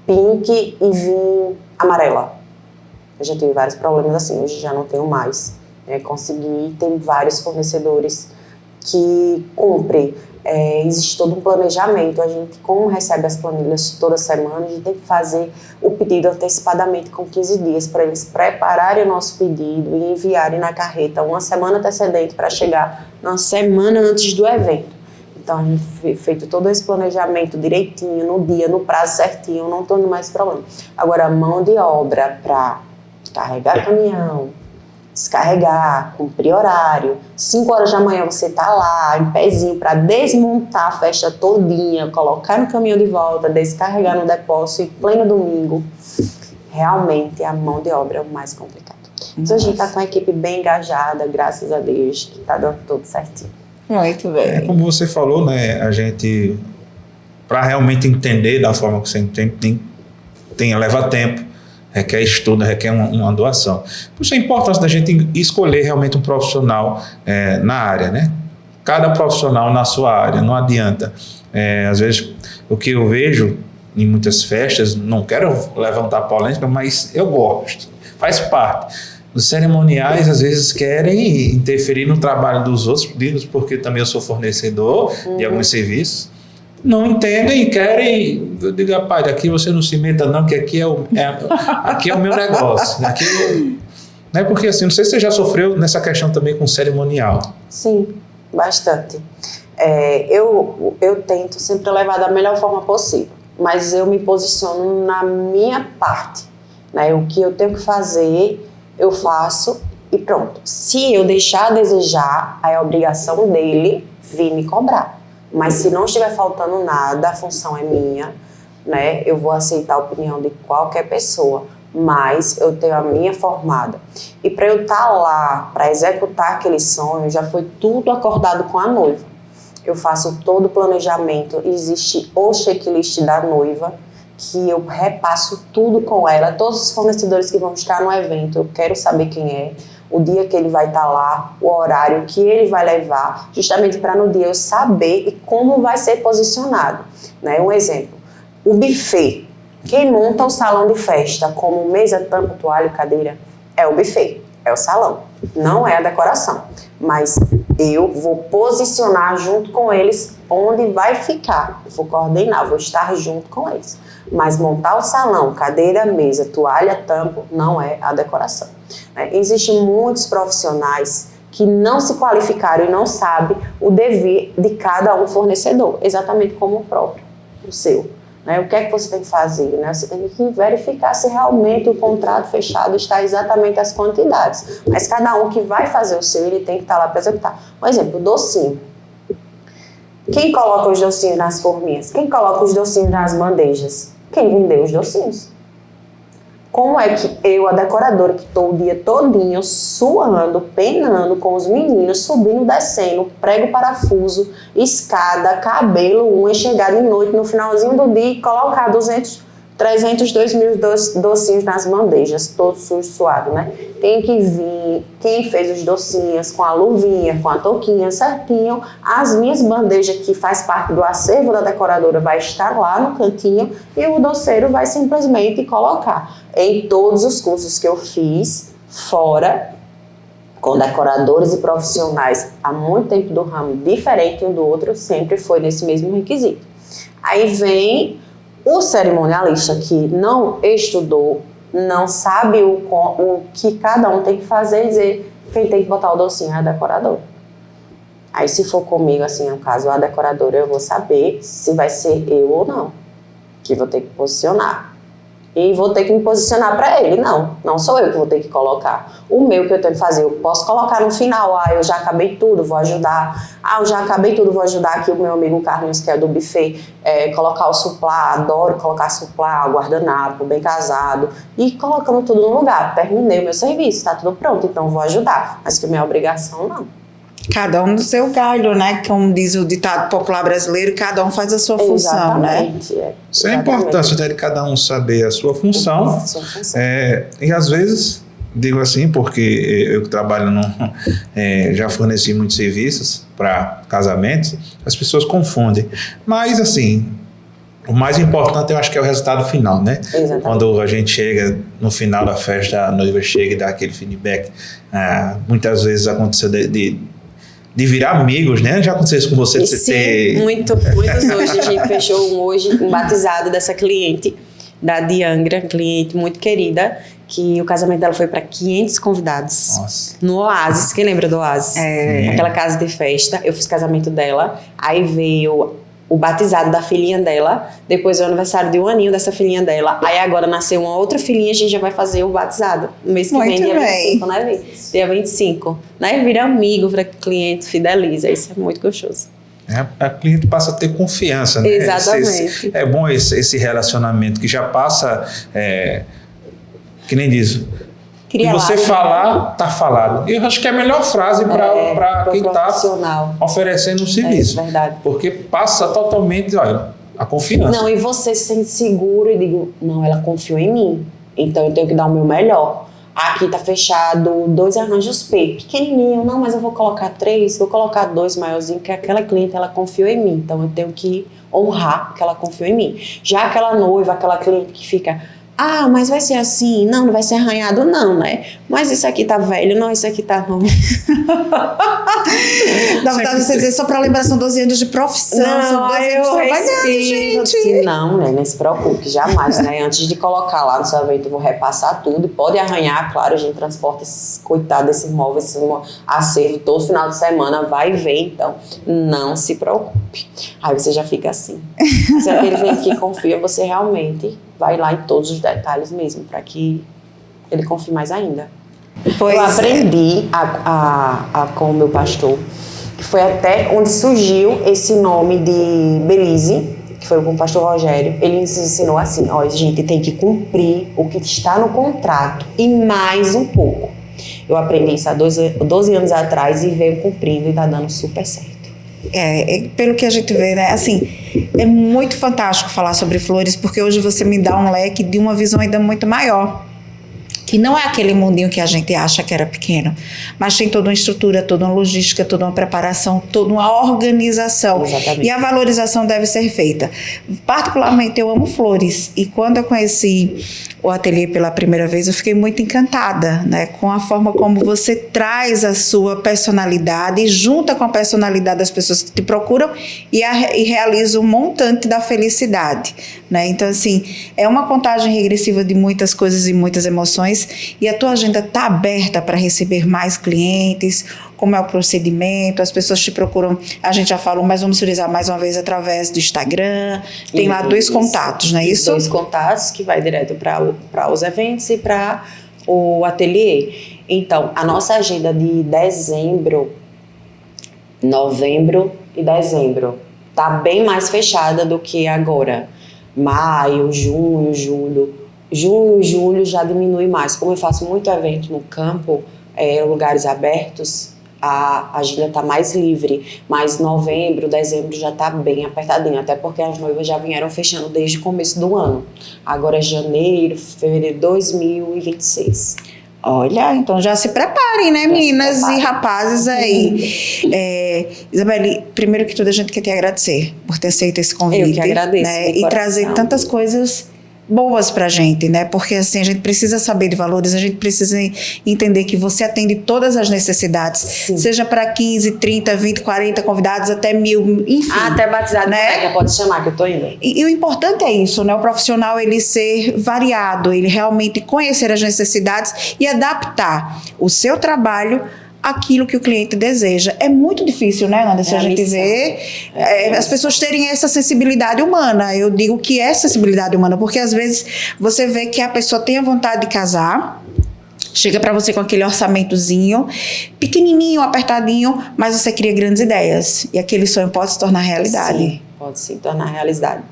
pink e vir amarela. Eu já tive vários problemas assim, hoje já não tenho mais. Consegui, tem vários fornecedores que cumprem. Existe todo um planejamento. A gente, como recebe as planilhas toda semana, a gente tem que fazer o pedido antecipadamente com 15 dias para eles prepararem o nosso pedido e enviarem na carreta uma semana antecedente para chegar na semana antes do evento. Então, a gente feito todo esse planejamento direitinho, no dia, no prazo certinho, não estou mais problema. Agora, a mão de obra para carregar caminhão, descarregar, cumprir horário, 5 horas da manhã você tá lá, em pezinho, para desmontar a festa todinha, colocar no caminhão de volta, descarregar no depósito em pleno domingo. Realmente, a mão de obra é o mais complicado. Mas a gente tá com a equipe bem engajada, graças a Deus, que tá dando tudo certinho. Muito bem. Como você falou, né, a gente, para realmente entender da forma que você entende, leva tempo, requer estudo, requer uma doação. Por isso a importância da gente escolher realmente um profissional na área, né? Cada profissional na sua área, não adianta. Às vezes, o que eu vejo em muitas festas, não quero levantar polêmica, mas eu gosto, faz parte. Os cerimoniais, às vezes, querem interferir no trabalho dos outros, porque também eu sou fornecedor de alguns serviços, não entendem e querem. Eu digo, rapaz, aqui você não se meta não, que aqui aqui é o meu negócio. Aqui, né? Porque assim, não sei se você já sofreu nessa questão também com cerimonial. Sim, bastante. Eu tento sempre levar da melhor forma possível, mas eu me posiciono na minha parte, né? O que eu tenho que fazer, eu faço e pronto. Se eu deixar a desejar, aí é obrigação dele vir me cobrar. Mas se não estiver faltando nada, a função é minha, né? Eu vou aceitar a opinião de qualquer pessoa, mas eu tenho a minha formada. E para eu estar lá, para executar aquele sonho, já foi tudo acordado com a noiva. Eu faço todo o planejamento, existe o checklist da noiva, que eu repasso tudo com ela, todos os fornecedores que vão estar no evento, eu quero saber quem é, o dia que ele vai estar lá, o horário que ele vai levar, justamente para no dia eu saber e como vai ser posicionado, né? Um exemplo, o buffet. Quem monta o salão de festa como mesa, tampa, toalha, cadeira, é o buffet, é o salão, não é a decoração. Mas eu vou posicionar junto com eles onde vai ficar, eu vou coordenar, vou estar junto com eles. Mas montar o salão, cadeira, mesa, toalha, tampo, não é a decoração. Existem muitos profissionais que não se qualificaram e não sabem o dever de cada um fornecedor, exatamente como o próprio, o seu. O que é que você tem que fazer? Você tem que verificar se realmente o contrato fechado está exatamente as quantidades. Mas cada um que vai fazer o seu, ele tem que estar lá para executar. Um exemplo, docinho. Quem coloca os docinhos nas forminhas? Quem coloca os docinhos nas bandejas? Quem vendeu os docinhos? Como é que eu, a decoradora, que estou o dia todinho suando, penando com os meninos, subindo, descendo, prego, parafuso, escada, cabelo, unha, chegar de noite no finalzinho do dia e colocar 200, 300, 2.000 docinhos nas bandejas, todo sujo, suado, né? Tem que vir quem fez os docinhos com a luvinha, com a touquinha certinho. As minhas bandejas, que faz parte do acervo da decoradora, vai estar lá no cantinho e o doceiro vai simplesmente colocar. Em todos os cursos que eu fiz, fora, com decoradores e profissionais há muito tempo do ramo diferente um do outro, sempre foi nesse mesmo requisito. Aí vem o cerimonialista que não estudou, não sabe o que cada um tem que fazer e dizer quem tem que botar o docinho é a decoradora. Aí se for comigo, assim, no caso, a decoradora, eu vou saber se vai ser eu ou não, que vou ter que posicionar. E vou ter que me posicionar para ele. Não sou eu que vou ter que colocar. O meu que eu tenho que fazer, eu posso colocar no final. Eu já acabei tudo, vou ajudar. Eu já acabei tudo, vou ajudar aqui o meu amigo Carlinhos, que é do buffet, colocar o suplá, adoro colocar suplá, guardanapo, bem casado, e colocando tudo no lugar. Terminei o meu serviço, tá tudo pronto, então vou ajudar. Mas que minha obrigação, não. Cada um do seu galho, né? Como diz o ditado popular brasileiro, cada um faz a sua função, né? Isso é a importância de cada um saber a sua função. E às vezes, digo assim, porque eu que trabalho já forneci muitos serviços para casamentos, as pessoas confundem. Mas assim, O mais importante, eu acho que é o resultado final, né? Exatamente. Quando a gente chega no final da festa, a noiva chega e dá aquele feedback. Muitas vezes aconteceu de virar amigos, né? Já aconteceu isso com você? De você Sim, ter... muitos hoje. A gente fechou um batizado dessa cliente, da Diangra, cliente muito querida, que o casamento dela foi para 500 convidados. Nossa. No Oasis, quem lembra do Oasis? Aquela casa de festa, eu fiz casamento dela, aí veio o batizado da filhinha dela, depois o aniversário de 1 aninho dessa filhinha dela, aí agora nasceu uma outra filhinha, a gente já vai fazer o batizado no mês que Muito vem, dia bem. 25, né, Vi? Dia 25, né? Vira amigo, vira cliente, fideliza, isso é muito gostoso. A cliente passa a ter confiança, né? Exatamente. É bom esse relacionamento que já passa, que nem diz, Cria e você laço, falar, tá falado. Eu acho que é a melhor frase para quem está profissional. oferecendo um serviço. É verdade. Porque passa totalmente, olha, a confiança. Não, e você se sente seguro e digo, não, ela confiou em mim, então eu tenho que dar o meu melhor. Aqui tá fechado 2 arranjos P, pequenininho, não, mas eu vou colocar 3, vou colocar 2 maiorzinhos, que aquela cliente, ela confiou em mim, então eu tenho que honrar que ela confiou em mim. Já aquela noiva, aquela cliente que fica, mas vai ser assim, não vai ser arranhado, não, né? Mas isso aqui tá velho, não, isso aqui tá novo. Dá vontade de você dizer, só pra lembrar, são 12 anos de profissão, são 12 anos de trabalhando, gente. Assim, não, né? Nem se preocupe, jamais, né? Antes de colocar lá no seu evento, eu vou repassar tudo. Pode arranhar, claro, a gente transporta esses, coitado desses móveis, esse acervo todo final de semana, vai ver, então não se preocupe. Aí você já fica assim. Se aquele cliente que confia, você realmente vai lá em todos os detalhes mesmo, para que ele confie mais ainda. Pois eu aprendi com o meu pastor, que foi até onde surgiu esse nome de Belize, que foi com o pastor Rogério. Ele nos ensinou assim, a gente tem que cumprir o que está no contrato e mais um pouco. Eu aprendi isso há 12 anos atrás e venho cumprindo e está dando super certo. Pelo que a gente vê, né? Assim, é muito fantástico falar sobre flores, porque hoje você me dá um leque de uma visão ainda muito maior. Que não é aquele mundinho que a gente acha que era pequeno, mas tem toda uma estrutura, toda uma logística, toda uma preparação, toda uma organização. Exatamente. E a valorização deve ser feita. Particularmente, eu amo flores. E quando eu conheci o ateliê pela primeira vez, eu fiquei muito encantada, né, com a forma como você traz a sua personalidade e junta com a personalidade das pessoas que te procuram e realiza um montante da felicidade, né? Então, assim, é uma contagem regressiva de muitas coisas e muitas emoções, e a tua agenda está aberta para receber mais clientes. Como é o procedimento, as pessoas te procuram, a gente já falou, mas vamos utilizar mais uma vez através do Instagram, tem lá 2 contatos, não é isso? 2 contatos que vai direto para os eventos e para o ateliê. Então, a nossa agenda de novembro e dezembro tá bem mais fechada do que agora. Maio, junho, julho. Junho e julho já diminui mais. Como eu faço muito evento no campo, lugares abertos, a agenda está mais livre, mas novembro, dezembro já está bem apertadinho, até porque as noivas já vieram fechando desde o começo do ano. Agora é janeiro, fevereiro de 2026. Olha, então já se preparem, né, meninas e rapazes aí. Isabelle, primeiro que tudo a gente quer te agradecer por ter aceito esse convite. Eu que agradeço, né, e trazer tantas coisas boas pra gente, né? Porque assim, a gente precisa saber de valores, a gente precisa entender que você atende todas as necessidades, Sim. seja para 15, 30, 20, 40 convidados, até 1000, enfim. Até batizado, né? Pode chamar que eu tô indo. E o importante é isso, né? O profissional, ele ser variado, ele realmente conhecer as necessidades e adaptar o seu trabalho aquilo que o cliente deseja. É muito difícil, né, Anderson? A gente vê as pessoas terem essa sensibilidade humana. Eu digo que é sensibilidade humana, porque às vezes você vê que a pessoa tem a vontade de casar, chega para você com aquele orçamentozinho, pequenininho, apertadinho, mas você cria grandes ideias. E aquele sonho pode se tornar realidade. Sim, pode se tornar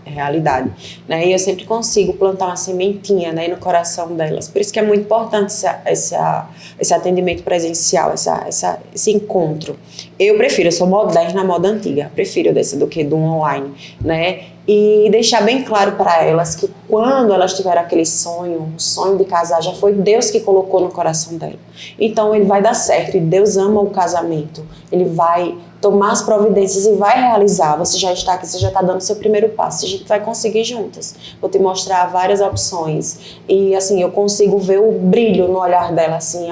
realidade. Né? E eu sempre consigo plantar uma sementinha, né, no coração delas. Por isso que é muito importante esse atendimento presencial, esse encontro. eu sou moderna, moda antiga, prefiro desse do que do online, né? E deixar bem claro para elas que quando elas tiverem aquele sonho, o sonho de casar, já foi Deus que colocou no coração dela. Então ele vai dar certo, e Deus ama o casamento, ele vai tomar as providências e vai realizar. Você já está aqui, você já está dando seu primeiro passo, a gente vai conseguir juntas. Vou te mostrar várias opções e assim, eu consigo ver o brilho no olhar dela, assim,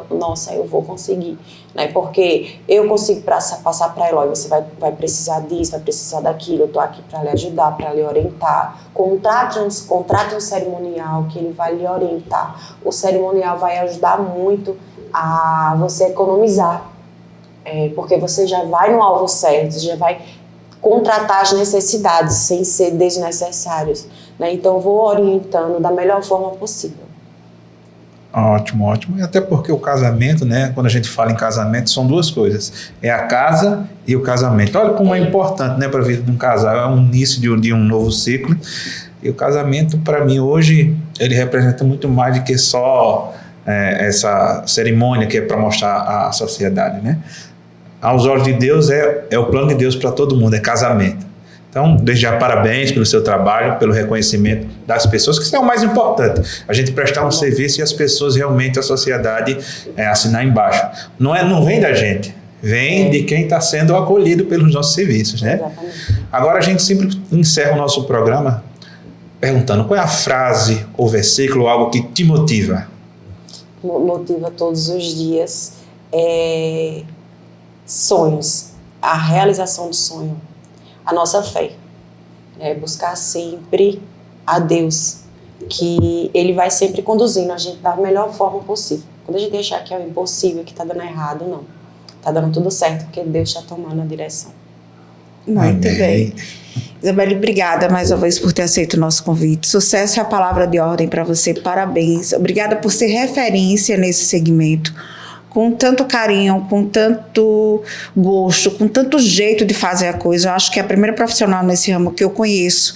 nossa, eu vou conseguir. Né? Porque eu consigo passar para ela, você vai precisar disso, vai precisar daquilo, eu estou aqui para lhe ajudar, para lhe orientar. Contrate um cerimonial que ele vai lhe orientar. O cerimonial vai ajudar muito a você economizar, porque você já vai no alvo certo, já vai contratar as necessidades sem ser desnecessários. Né? Então, eu vou orientando da melhor forma possível. Ótimo, ótimo. E até porque o casamento, né? Quando a gente fala em casamento, são duas coisas. É a casa e o casamento. Olha como é importante, né, para a vida de um casal. É um início de um novo ciclo. E o casamento, para mim, hoje, ele representa muito mais do que só essa cerimônia que é para mostrar à sociedade, né? Aos olhos de Deus, é o plano de Deus para todo mundo, é casamento. Então, desde já, parabéns pelo seu trabalho, pelo reconhecimento das pessoas, que isso é o mais importante. A gente prestar um serviço e as pessoas realmente, a sociedade, assinar embaixo. Não vem da gente, vem de quem está sendo acolhido pelos nossos serviços, né? Exatamente. Agora a gente sempre encerra o nosso programa perguntando qual é a frase ou versículo, algo que te motiva. Motiva todos os dias sonhos, a realização do sonho. A nossa fé, buscar sempre a Deus, que Ele vai sempre conduzindo a gente da melhor forma possível. Quando a gente achar que é o impossível, que está dando errado, não. Está dando tudo certo, porque Deus está tomando a direção. Muito bem. Isabelle, obrigada mais uma vez por ter aceito o nosso convite. Sucesso é a palavra de ordem para você. Parabéns. Obrigada por ser referência nesse segmento. Com tanto carinho, com tanto gosto, com tanto jeito de fazer a coisa. Eu acho que é a primeira profissional nesse ramo que eu conheço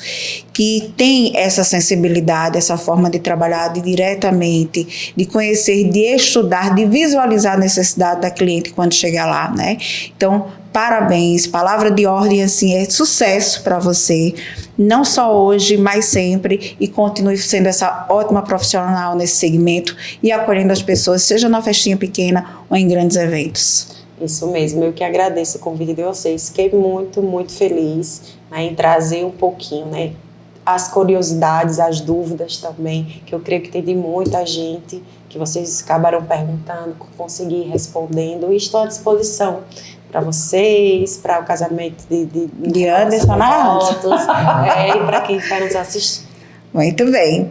que tem essa sensibilidade, essa forma de trabalhar diretamente, de conhecer, de estudar, de visualizar a necessidade da cliente quando chegar lá, né? Então, parabéns, palavra de ordem, assim, é sucesso para você, não só hoje, mas sempre, e continue sendo essa ótima profissional nesse segmento e acolhendo as pessoas, seja numa festinha pequena ou em grandes eventos. Isso mesmo, eu que agradeço o convite de vocês, fiquei muito, muito feliz, né, em trazer um pouquinho, né, as curiosidades, as dúvidas também, que eu creio que tem de muita gente, que vocês acabaram perguntando, consegui respondendo, e estou à disposição para vocês, para o casamento de Anderson fotos, e para quem vai nos assistir. Muito bem.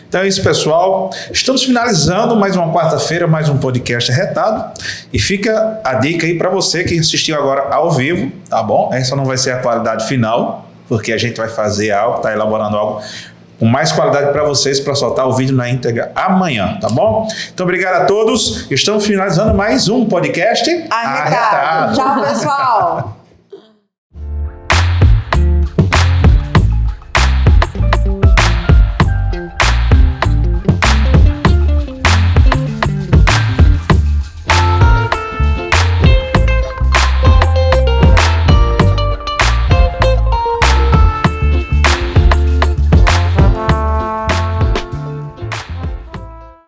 Então é isso, pessoal. Estamos finalizando mais uma quarta-feira, mais um podcast arretado. E fica a dica aí para você que assistiu agora ao vivo, tá bom? Essa não vai ser a qualidade final, porque a gente vai fazer algo, tá elaborando algo com mais qualidade para vocês, para soltar o vídeo na íntegra amanhã, tá bom? Então, obrigado a todos. Estamos finalizando mais um podcast Arretado. Tchau, pessoal.